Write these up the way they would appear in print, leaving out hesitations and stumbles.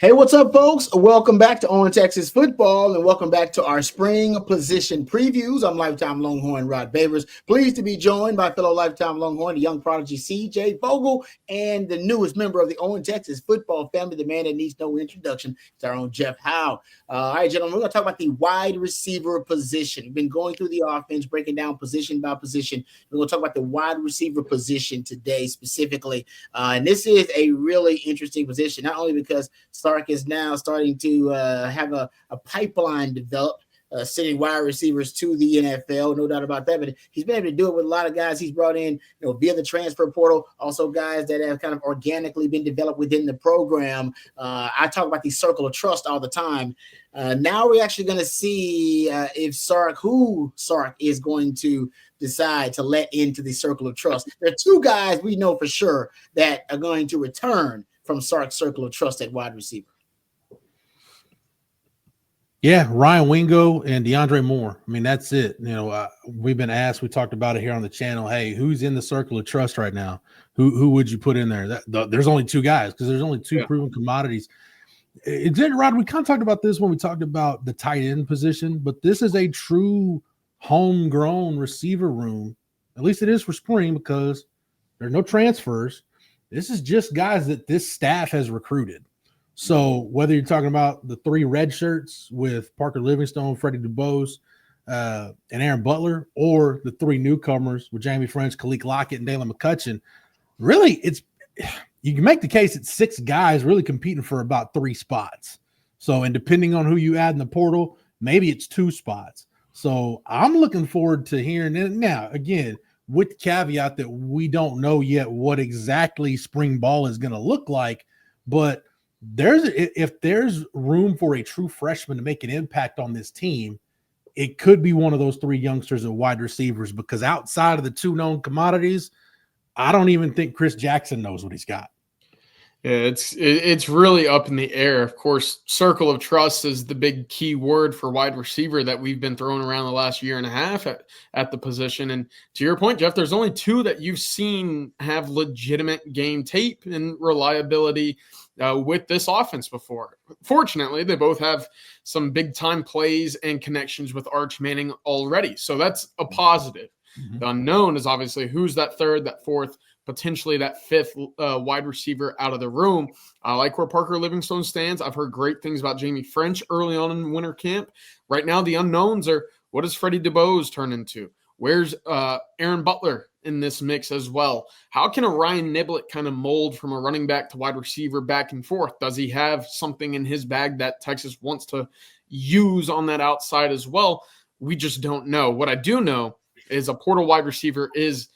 Hey, what's up, folks? Welcome back to On Texas Football, and welcome back to our spring position previews. I'm lifetime Longhorn Rod Babers. Pleased to be joined by fellow lifetime Longhorn, the young prodigy CJ Vogel, and the newest member of the On Texas Football family, the man that needs no introduction. It's our own Jeff Howe. All right, gentlemen, we're going to talk about the wide receiver position. We've been going through the offense, breaking down position by position. We're going to talk about the wide receiver position today specifically. And this is a really interesting position, not only because Sark is now starting to have a pipeline developed, sending wide receivers to the NFL, no doubt about that. But he's been able to do it with a lot of guys he's brought in, via the transfer portal. Also, guys that have kind of organically been developed within the program. I talk about the circle of trust all the time. Now we're actually going to see who Sark is going to decide to let into the circle of trust. There are two guys we know for sure that are going to return from Sark's circle of trust at wide receiver. Yeah, Ryan Wingo and DeAndre Moore. I mean, that's it. We've been asked, we talked about it here on the channel. Hey, who's in the circle of trust right now? Who would you put in there? There's only two guys because there's only two proven commodities. Rod, we kind of talked about this when we talked about the tight end position, but this is a true homegrown receiver room. At least it is for spring because there are no transfers. This is just guys that this staff has recruited. So whether you're talking about the three red shirts with Parker Livingstone, Freddie DuBose, and Aaron Butler, or the three newcomers with Jamie French, Khalil Lockett, and Dalen McCutcheon, really you can make the case it's six guys really competing for about three spots. So, and depending on who you add in the portal, maybe it's two spots. So I'm looking forward to hearing it. Now, again, with the caveat that we don't know yet what exactly spring ball is going to look like, but if there's room for a true freshman to make an impact on this team, it could be one of those three youngsters at wide receivers, because outside of the two known commodities, I don't even think Chris Jackson knows what he's got. Yeah, it's really up in the air. Of course, circle of trust is the big key word for wide receiver that we've been throwing around the last year and a half at the position. And to your point, Jeff, there's only two that you've seen have legitimate game tape and reliability with this offense before. Fortunately, they both have some big-time plays and connections with Arch Manning already. So that's a positive. Mm-hmm. The unknown is obviously who's that third, that fourth, potentially that fifth wide receiver out of the room. I like where Parker Livingstone stands. I've heard great things about Jamie French early on in winter camp. Right now, the unknowns are, what does Freddie DuBose turn into? Where's Aaron Butler in this mix as well? How can a Ryan Niblett kind of mold from a running back to wide receiver back and forth? Does he have something in his bag that Texas wants to use on that outside as well? We just don't know. What I do know is a portal wide receiver is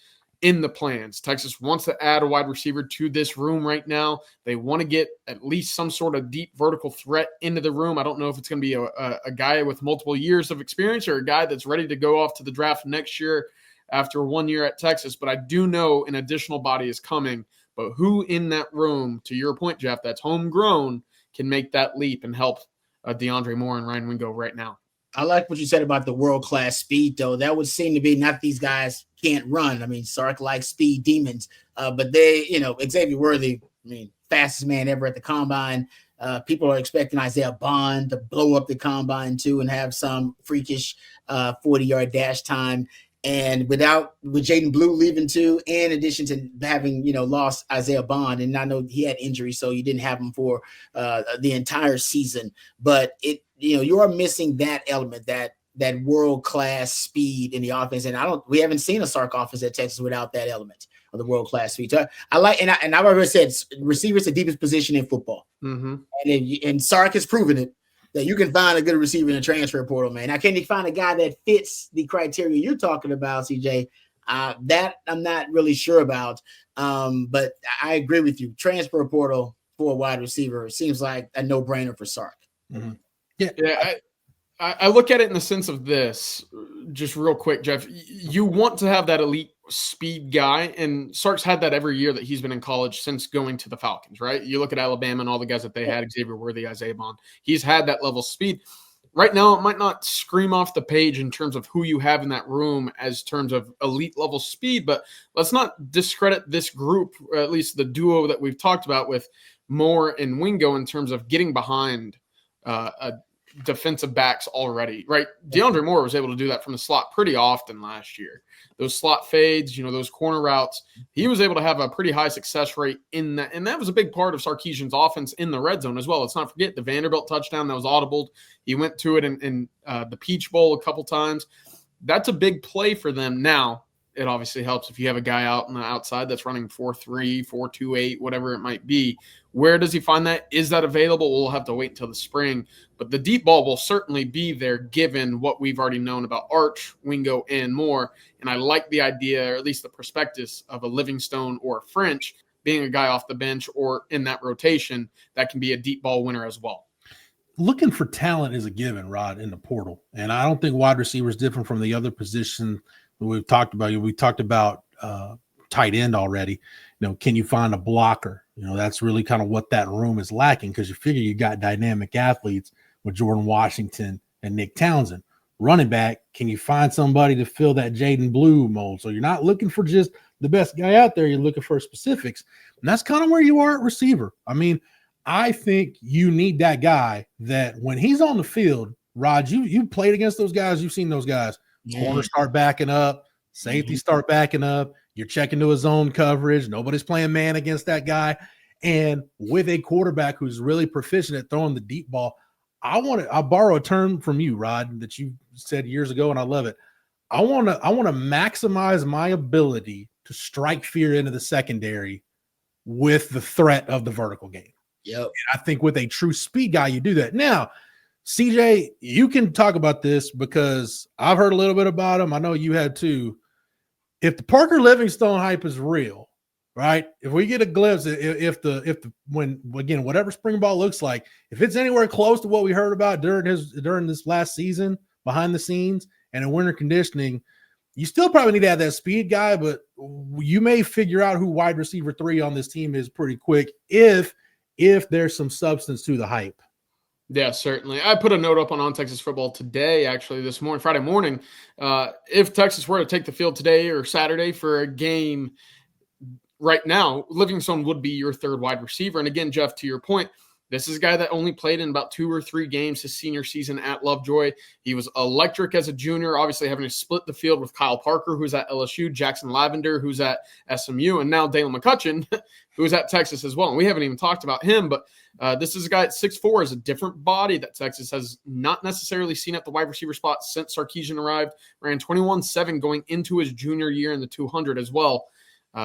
in the plans. Texas wants to add a wide receiver to this room right now. They want to get at least some sort of deep vertical threat into the room. I don't know if it's going to be a guy with multiple years of experience or a guy that's ready to go off to the draft next year after 1 year at Texas, but I do know an additional body is coming. But who in that room, to your point, Jeff, that's homegrown, can make that leap and help DeAndre Moore and Ryan Wingo right now? I like what you said about the world-class speed, though. That would seem to be not these guys can't run. I mean, Sark likes speed demons, but they, Xavier Worthy, fastest man ever at the combine. People are expecting Isaiah Bond to blow up the combine too and have some freakish 40-yard dash time. And with Jaden Blue leaving too, in addition to having, lost Isaiah Bond, and I know he had injuries, so you didn't have him for the entire season, but you are missing that element, that world-class speed in the offense. And we haven't seen a Sark offense at Texas without that element of the world-class speed. So I like, and I've already said, receiver is the deepest position in football. Mm-hmm. And Sark has proven it, that you can find a good receiver in the transfer portal, man. Now, can you find a guy that fits the criteria you're talking about, CJ? That I'm not really sure about. But I agree with you. Transfer portal for a wide receiver seems like a no-brainer for Sark. Mm-hmm. Yeah. I look at it in the sense of this, just real quick, Jeff. You want to have that elite speed guy, and Sark's had that every year that he's been in college since going to the Falcons, right? You look at Alabama and all the guys that they had, Xavier Worthy, Isaiah Bond. He's had that level of speed. Right now, it might not scream off the page in terms of who you have in that room as terms of elite level speed, but let's not discredit this group, or at least the duo that we've talked about with Moore and Wingo in terms of getting behind a defensive backs already, right? DeAndre Moore was able to do that from the slot pretty often last year. Those slot fades, those corner routes, he was able to have a pretty high success rate in that. And that was a big part of Sarkisian's offense in the red zone as well. Let's not forget the Vanderbilt touchdown that was audibled. He went to it in the Peach Bowl a couple times. That's a big play for them. Now, it obviously helps if you have a guy out on the outside that's running 4.3, 4.28, whatever it might be. Where does he find that? Is that available? We'll have to wait until the spring. But the deep ball will certainly be there given what we've already known about Arch, Wingo, and Moore. And I like the idea, or at least the prospectus, of a Livingstone or a French being a guy off the bench or in that rotation that can be a deep ball winner as well. Looking for talent is a given, Rod, in the portal. And I don't think wide receiver is different from the other position we've talked about. We talked about tight end already. Can you find a blocker? That's really kind of what that room is lacking, because you figure you got dynamic athletes with Jordan Washington and Nick Townsend. Running back, can you find somebody to fill that Jaden Blue mold? So you're not looking for just the best guy out there. You're looking for specifics. And that's kind of where you are at receiver. I mean, I think you need that guy that when he's on the field, Rod, you played against those guys. You've seen those guys. Corners start backing up. Safeties start backing up. You're checking to his zone coverage. Nobody's playing man against that guy. And with a quarterback who's really proficient at throwing the deep ball, I'll borrow a term from you, Rod, that you said years ago, and I love it. I want to maximize my ability to strike fear into the secondary with the threat of the vertical game. Yep. And I think with a true speed guy, you do that. Now, CJ, you can talk about this because I've heard a little bit about him. I know you had too. If the Parker Livingstone hype is real, right? If we get a glimpse, when whatever spring ball looks like, if it's anywhere close to what we heard about during this last season behind the scenes and in winter conditioning, you still probably need to have that speed guy, but you may figure out who wide receiver 3 on this team is pretty quick if there's some substance to the hype. Yeah, certainly. I put a note up on Texas Football today, actually, this morning, Friday morning. If Texas were to take the field today or Saturday for a game right now, Livingstone would be your third wide receiver. And again, Jeff, to your point, this is a guy that only played in about 2 or 3 games his senior season at Lovejoy. He was electric as a junior, obviously having to split the field with Kyle Parker, who's at LSU, Jackson Lavender, who's at SMU, and now Dalen McCutcheon, who's at Texas as well. And we haven't even talked about him, but this is a guy at 6'4", is a different body that Texas has not necessarily seen at the wide receiver spot since Sarkisian arrived. Ran 21.7 going into his junior year in the 200 as well.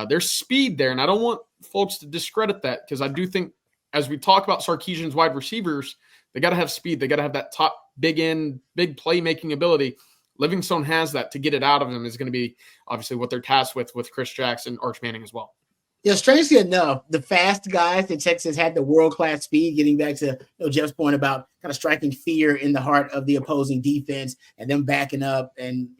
There's speed there, and I don't want folks to discredit that, because I do think as we talk about Sarkisian's wide receivers, they got to have speed. They got to have that top big end, big playmaking ability. Livingstone has that. To get it out of him is going to be obviously what they're tasked with Chris Jackson, Arch Manning as well. Yeah, strangely enough, the fast guys that Texas had the world-class speed, getting back to Jeff's point about kind of striking fear in the heart of the opposing defense and them backing up and,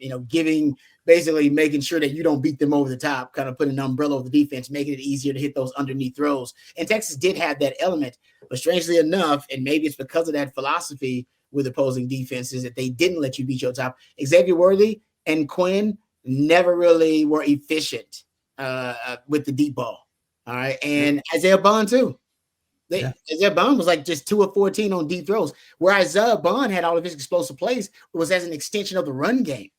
basically making sure that you don't beat them over the top, kind of putting an umbrella over the defense, making it easier to hit those underneath throws. And Texas did have that element. But strangely enough, and maybe it's because of that philosophy with opposing defenses that they didn't let you beat your top, Xavier Worthy and Quinn never really were efficient with the deep ball. All right. And Isaiah Bond too. Isaiah Bond was like just 2 of 14 on deep throws, where Isaiah Bond had all of his explosive plays was as an extension of the run game,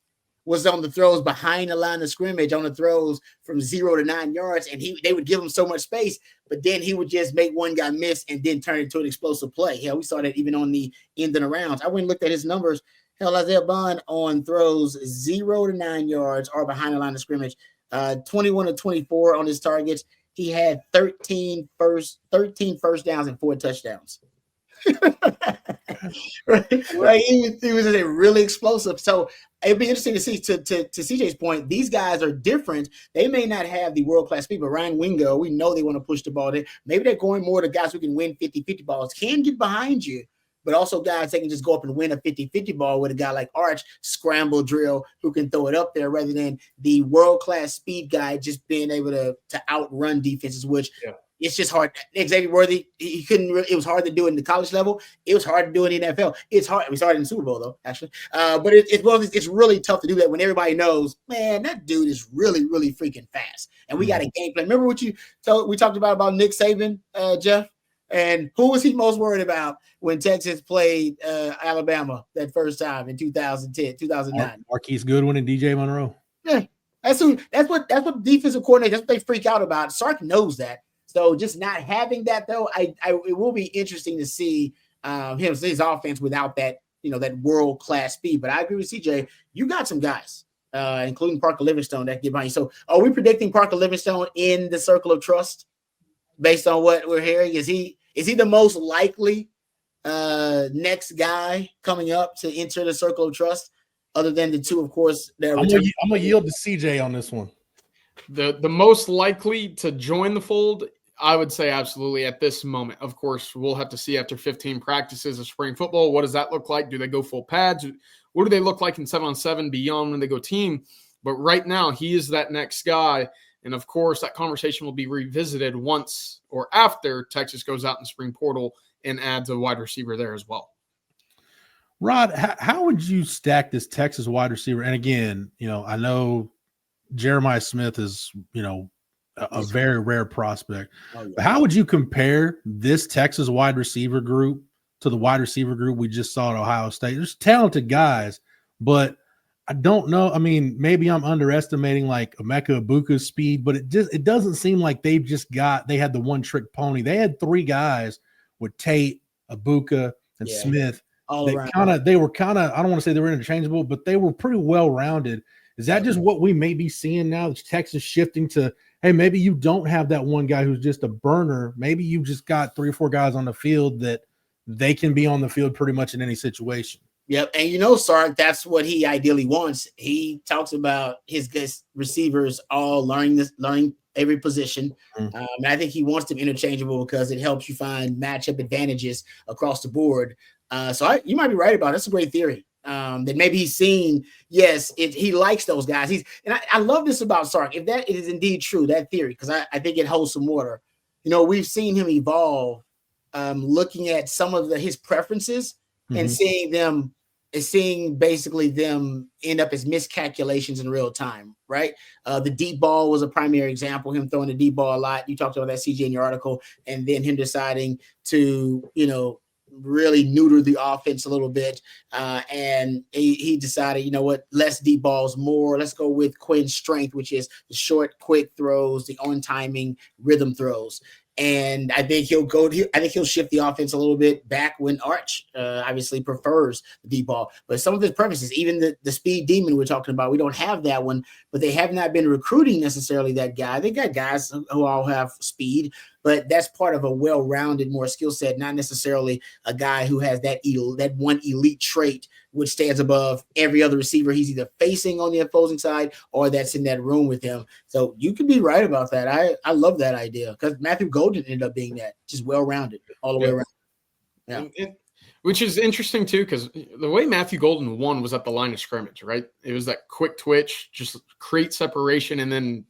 was on the throws behind the line of scrimmage, on the throws from 0 to 9 yards. And they would give him so much space, but then he would just make one guy miss and then turn it into an explosive play. Yeah, we saw that even on the end of the rounds. I went and looked at his numbers. Hell, Isaiah Bond on throws 0 to 9 yards or behind the line of scrimmage, 21 to 24 on his targets. He had 13 first downs and 4 touchdowns. right? He was really explosive. So it'd be interesting to see, to CJ's point, these guys are different. They may not have the world-class speed, but Ryan Wingo, we know they want to push the ball there. Maybe they're going more to guys who can win 50-50 balls, can get behind you, but also guys that can just go up and win a 50-50 ball with a guy like Arch, scramble drill, who can throw it up there, rather than the world-class speed guy just being able to outrun defenses, which it's just hard. Xavier Worthy, he couldn't really, it was hard to do it in the college level. It was hard to do it in the NFL. It's hard. We started in the Super Bowl though, actually. But it's really tough to do that when everybody knows, man, that dude is really, really freaking fast. And we got a game plan. Remember what we talked about Nick Saban, Jeff? And who was he most worried about when Texas played Alabama that first time in 2010, 2009? Marquise Goodwin and DJ Monroe. Yeah, that's what defensive coordinators, that's what they freak out about. Sark knows that. So just not having that though, it will be interesting to see his offense without that, that world-class speed. But I agree with CJ. You got some guys, including Parker Livingstone, that get behind you. So are we predicting Parker Livingstone in the circle of trust based on what we're hearing? Is he the most likely next guy coming up to enter the circle of trust, other than the two, of course? I'm gonna yield to CJ on this one. The most likely to join the fold, I would say absolutely at this moment. Of course, we'll have to see after 15 practices of spring football. What does that look like? Do they go full pads? What do they look like in 7-on-7 beyond when they go team? But right now, he is that next guy. And of course, that conversation will be revisited once or after Texas goes out in the spring portal and adds a wide receiver there as well. Rod, how would you stack this Texas wide receiver? And again, I know Jeremiah Smith is, a very rare prospect. Oh, yeah. How would you compare this Texas wide receiver group to the wide receiver group we just saw at Ohio State? There's talented guys, but I don't know. I mean, maybe I'm underestimating like Emeka Egbuka's speed, but it doesn't seem like they had the one trick pony. They had three guys with Tate, Egbuka, and Smith. They were kind of, I don't want to say they were interchangeable, but they were pretty well rounded. Is that just what we may be seeing now? Is Texas shifting to, hey, maybe you don't have that one guy who's just a burner. Maybe you just got 3 or 4 guys on the field that they can be on the field pretty much in any situation. Yep. And Sark, that's what he ideally wants. He talks about his receivers all learning every position. Mm-hmm. And I think he wants them interchangeable because it helps you find matchup advantages across the board. You might be right about it. That's a great theory. That maybe he's seen, he likes those guys. I love this about Sark. If that is indeed true, that theory, because I think it holds some water. We've seen him evolve, looking at some of his preferences and seeing basically them end up as miscalculations in real time, right? The deep ball was a primary example, him throwing the deep ball a lot. You talked about that, CJ, in your article, and then him deciding to, really neuter the offense a little bit. And he decided, less deep balls, more. Let's go with Quinn's strength, which is the short, quick throws, the on-timing rhythm throws. And I think he'll shift the offense a little bit back when Arch obviously prefers the deep ball. But some of his preferences, even the speed demon we're talking about, we don't have that one, but they have not been recruiting necessarily that guy. They got guys who all have speed, but that's part of a well-rounded, more skill set, not necessarily a guy who has that one elite trait which stands above every other receiver he's either facing on the opposing side or that's in that room with him. So you could be right about that. I love that idea because Matthew Golden ended up being that, just well-rounded all the way around. Yeah. Which is interesting too, because the way Matthew Golden won was at the line of scrimmage, right? It was that quick twitch, just create separation and then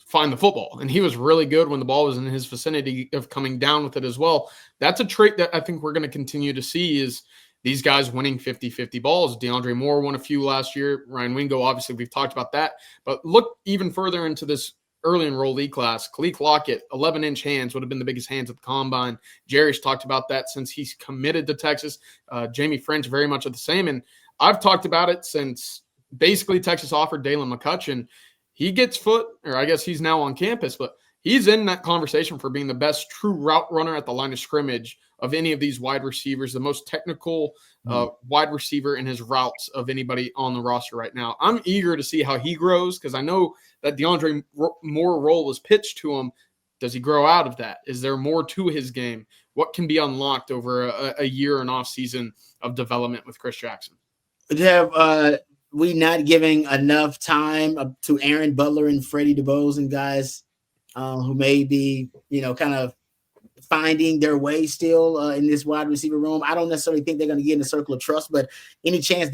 find the football. And he was really good when the ball was in his vicinity of coming down with it as well. That's a trait that I think we're going to continue to see is these guys winning 50-50 balls. DeAndre Moore won a few last year. Ryan Wingo, obviously, we've talked about that. But look even further into this early enrollee class. Khaleke Lockett, 11-inch hands, would have been the biggest hands at the combine. Jerry's talked about that since he's committed to Texas. Jamie French, very much of the same. And I've talked about it since basically Texas offered Dalen McCutcheon. He gets foot, or I guess he's now on campus, but he's in that conversation for being the best true route runner at the line of scrimmage of any of these wide receivers, the most technical wide receiver in his routes of anybody on the roster right now. I'm eager to see how he grows because I know that DeAndre Moore role was pitched to him. Does he grow out of that? Is there more to his game? What can be unlocked over a year and off season of development with Chris Jackson? Have we not giving enough time to Aaron Butler and Freddie DeBose and guys who may be, kind of finding their way still in this wide receiver room? I don't necessarily think they're going to get in the circle of trust, but any chance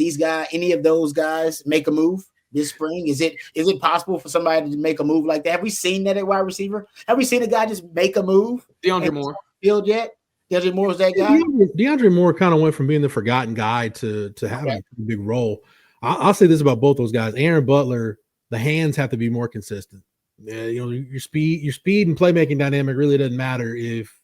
any of those guys make a move this spring? Is it possible for somebody to make a move like that? Have we seen that at wide receiver? Have we seen a guy just make a move? DeAndre Moore. Field yet? DeAndre Moore was that guy? DeAndre Moore kind of went from being the forgotten guy to having a big role. I'll say this about both those guys. Aaron Butler, the hands have to be more consistent. Your speed and playmaking dynamic really doesn't matter if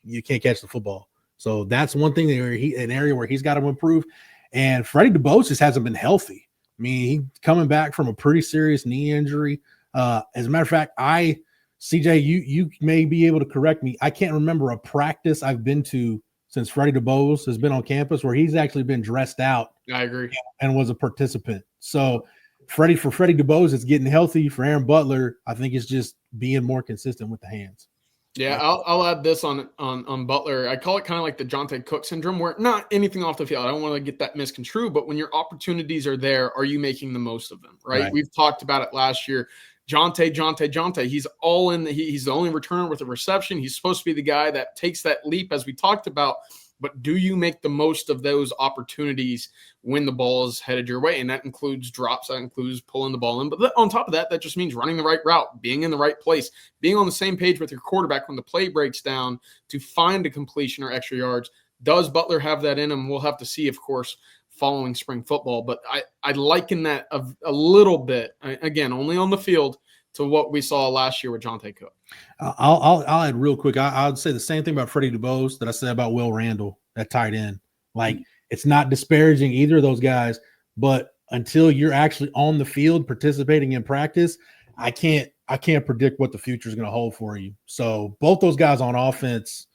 you can't catch the football. So that's one thing an area where he's got to improve. And Freddie DeBose just hasn't been healthy. I mean, he's coming back from a pretty serious knee injury. As a matter of fact, CJ, you may be able to correct me. I can't remember a practice I've been to since Freddie DeBose has been on campus where he's actually been dressed out. I agree. And was a participant. So Freddie DeBose is getting healthy. For Aaron Butler, I think it's just being more consistent with the hands. Yeah, I'll add this on Butler. I call it kind of like the Jonte Cook syndrome, where not anything off the field. I don't want to get that misconstrued, but when your opportunities are there, are you making the most of them? Right? We've talked about it last year. Jonte. He's all in. He's the only returner with a reception. He's supposed to be the guy that takes that leap, as we talked about. But do you make the most of those opportunities when the ball is headed your way? And that includes drops. That includes pulling the ball in. But on top of that, that just means running the right route, being in the right place, being on the same page with your quarterback when the play breaks down to find a completion or extra yards. Does Butler have that in him? We'll have to see, of course, following spring football. But I liken that a little bit, again, only on the field, to what we saw last year with Jonte Cook. I'll add real quick. I would say the same thing about Freddie DeBose that I said about Will Randall, that tight end. Like, it's not disparaging either of those guys, but until you're actually on the field participating in practice, I can't predict what the future is going to hold for you. So both those guys on offense,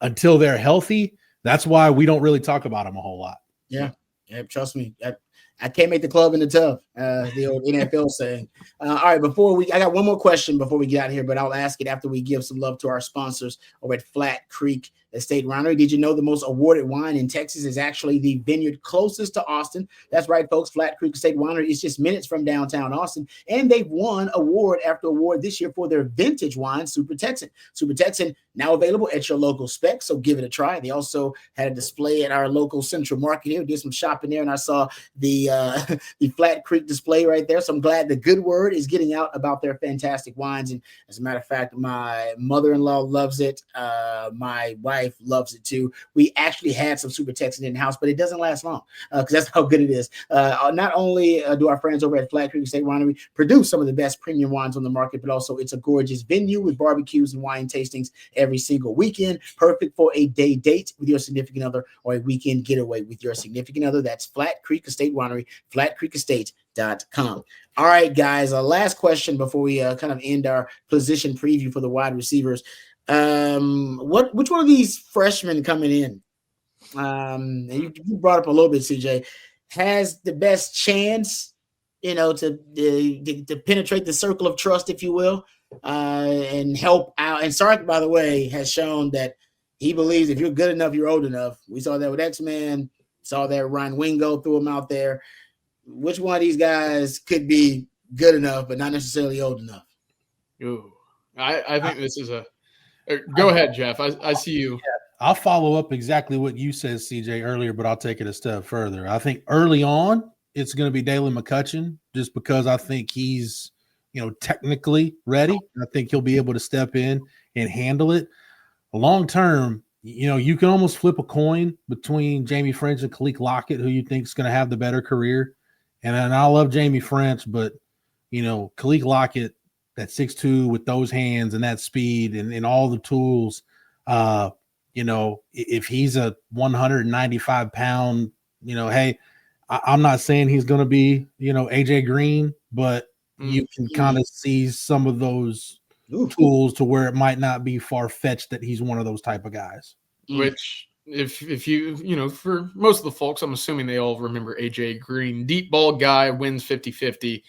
until they're healthy, that's why we don't really talk about them a whole lot. Yeah, trust me. I can't make the club in the tub, the old NFL saying. All right, I got one more question before we get out of here, but I'll ask it after we give some love to our sponsors over at Flat Creek Estate Winery. Did you know the most awarded wine in Texas is actually the vineyard closest to Austin? That's right, folks. Flat Creek Estate Winery is just minutes from downtown Austin, and they've won award after award this year for their vintage wine, Super Texan. Super Texan, now available at your local spec, so give it a try. They also had a display at our local Central Market here. Did some shopping there, and I saw the Flat Creek display right there. So I'm glad the good word is getting out about their fantastic wines. And as a matter of fact, my mother-in-law loves it. My wife loves it too. We actually had some Super Texan in the house, but it doesn't last long because that's how good it is. Not only do our friends over at Flat Creek Estate Winery produce some of the best premium wines on the market, but also it's a gorgeous venue with barbecues and wine tastings every single weekend. Perfect for a day date with your significant other or a weekend getaway with your significant other. That's Flat Creek Estate Winery, flatcreekestate.com. All right, guys, last question before we kind of end our position preview for the wide receivers. Which one of these freshmen coming in, and you brought up a little bit, CJ, has the best chance, to penetrate the circle of trust, if you will, and help out? And Sark, by the way, has shown that he believes if you're good enough, you're old enough. We saw that with X-Men, saw that Ryan Wingo threw him out there. Which one of these guys could be good enough, but not necessarily old enough? Ooh, I think this is a go ahead, Jeff. I see you. I'll follow up exactly what you said, CJ, earlier, but I'll take it a step further. I think early on, it's going to be Dalen McCutcheon, just because I think he's, technically ready. I think he'll be able to step in and handle it. Long term, you can almost flip a coin between Jamie French and Khalil Lockett, who you think is going to have the better career. And I love Jamie French, but, Khalil Lockett, that 6'2" with those hands and that speed and all the tools, if he's a 195-pound, hey, I'm not saying he's going to be, AJ Green, but you can kind of see some of those tools to where it might not be far-fetched that he's one of those type of guys. Which if you, for most of the folks, I'm assuming they all remember AJ Green, deep ball guy, wins 50-50.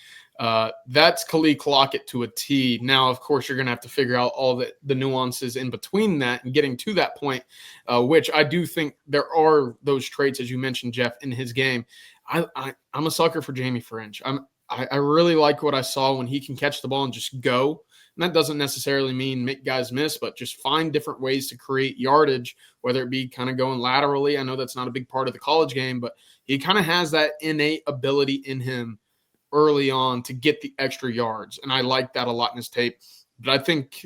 That's Khalil Lockett to a T. Now, of course, you're going to have to figure out all the nuances in between that and getting to that point, which I do think there are those traits, as you mentioned, Jeff, in his game. I'm a sucker for Jamie French. I really like what I saw when he can catch the ball and just go. And that doesn't necessarily mean make guys miss, but just find different ways to create yardage, whether it be kind of going laterally. I know that's not a big part of the college game, but he kind of has that innate ability in him early on to get the extra yards. And I like that a lot in his tape. But I think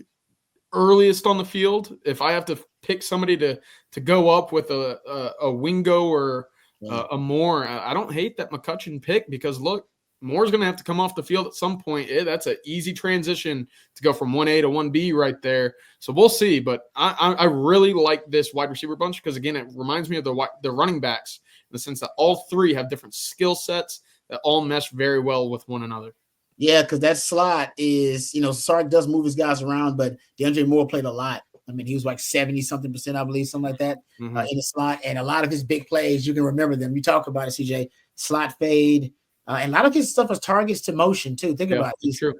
earliest on the field, if I have to pick somebody to go up with a Wingo or a Moore, I don't hate that McCutcheon pick because, look, Moore's going to have to come off the field at some point. That's an easy transition to go from 1A to 1B right there. So we'll see. But I really like this wide receiver bunch because, again, it reminds me of the running backs in the sense that all three have different skill sets that all mesh very well with one another. Yeah, because that slot is, Sark does move his guys around, but DeAndre Moore played a lot. I mean, he was like 70-something%, I believe, something like that in the slot. And a lot of his big plays, you can remember them. You talk about it, CJ, slot fade. And a lot of his stuff was targets to motion, too. Think about it. True.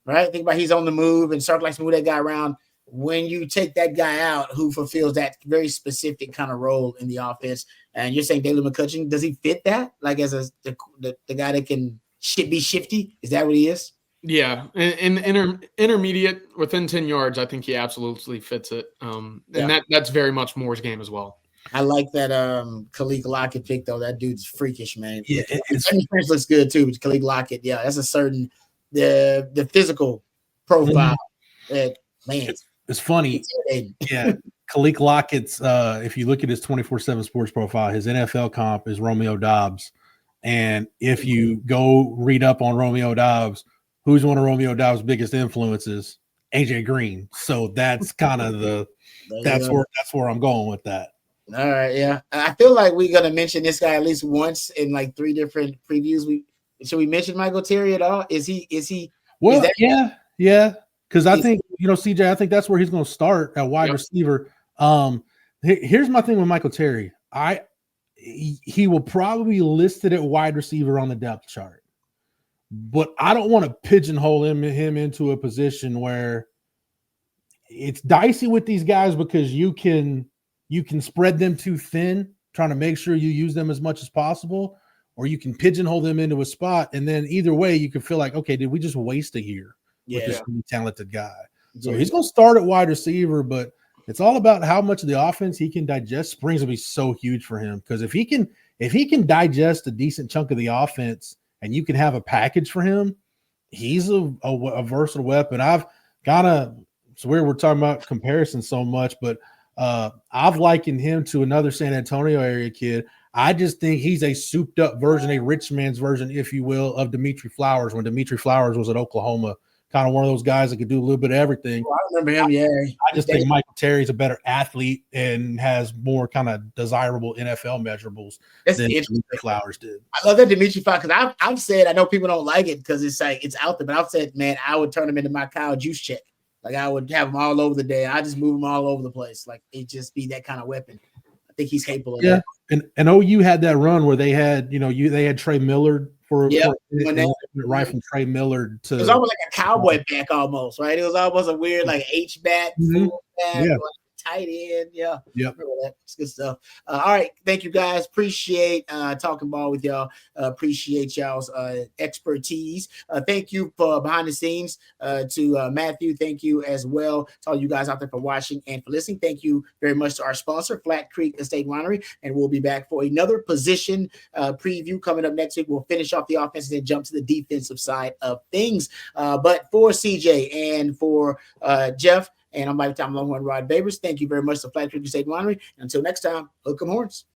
Right? Think about he's on the move and Sark likes to move that guy around. When you take that guy out who fulfills that very specific kind of role in the offense, and you're saying David McCutcheon, does he fit that? Like as the guy that can be shifty? Is that what he is? Yeah, in intermediate within 10 yards, I think he absolutely fits it. And that's very much Moore's game as well. I like that Khalil Lockett pick though. That dude's freakish, man. Yeah, defense looks good too. Khalil Lockett, yeah, that's a certain the physical profile. Man, it's funny. Yeah, Khalil Lockett's. If you look at his 24/7 sports profile, his NFL comp is Romeo Doubs, and if you go read up on Romeo Doubs, who's one of Romeo Doubs' biggest influences? AJ Green. So that's kind of that's where I'm going with that. All right, yeah. I feel like we're gonna mention this guy at least once in like 3 different previews. Should we mention Michael Terry at all? Is he? Well, yeah. Because I think CJ, I think that's where he's going to start at wide receiver. Here's my thing with Michael Terry. He will probably be listed at wide receiver on the depth chart, but I don't want to pigeonhole him into a position where it's dicey with these guys because you can spread them too thin, trying to make sure you use them as much as possible, or you can pigeonhole them into a spot, and then either way, you can feel like, okay, did we just waste a year with this really talented guy? So he's going to start at wide receiver, but it's all about how much of the offense he can digest. Spring's going to be so huge for him because if he can digest a decent chunk of the offense and you can have a package for him, he's a versatile weapon. It's weird we're talking about comparison so much, but I've likened him to another San Antonio area kid. I just think he's a souped up version, a rich man's version, if you will, of Dimitri Flowers when Dimitri Flowers was at Oklahoma. Kind of one of those guys that could do a little bit of everything. Oh, I remember him, yeah. I just think Michael Terry's a better athlete and has more kind of desirable NFL measurables than Dimitri Flowers did. I love that Dimitri Flowers because I've said, I know people don't like it because it's like it's out there, but I've said, man, I would turn him into my Kyle Juice check. Like I would have him all over the day. I just move him all over the place. Like it just be that kind of weapon. I think he's capable of that. And OU had that run where they had, they had Trey Millard for right from Trey Millard to. It was almost like a cowboy back almost, right? It was almost a weird like H back, full back, like tight end. Yeah. Yep. It's good stuff. All right. Thank you guys. Appreciate talking ball with y'all. Appreciate y'all's expertise. Thank you for behind the scenes to Matthew. Thank you as well to all you guys out there for watching and for listening. Thank you very much to our sponsor, Flat Creek Estate Winery. And we'll be back for another position preview coming up next week. We'll finish off the offense and then jump to the defensive side of things. But for CJ and for Jeff, and I'm Lifetime Longhorn Rod Babers. Thank you very much to Flat Creek Estate Winery. Until next time, hook 'em horns.